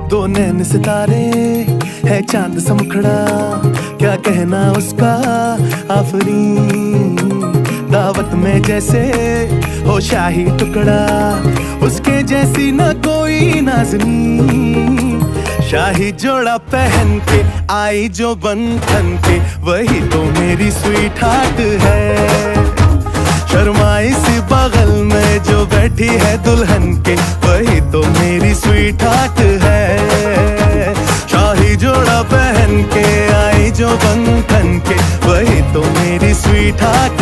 दो नैन सितारे है चांद सा मुखड़ा, क्या कहना उसका आफरीन। दावत में जैसे हो शाही टुकड़ा, उसके जैसी न कोई नाज़नीन। शाही जोड़ा पहन के आई जो बंधन के, वही तो मेरी स्वीट हार्ट है। शर्माई सी बगल में जो बैठी है दुल्हन के, वही तो मेरी स्वीट हार्ट है। शाही जोड़ा पहन के आई जो बंधन के, वही तो मेरी स्वीट हार्ट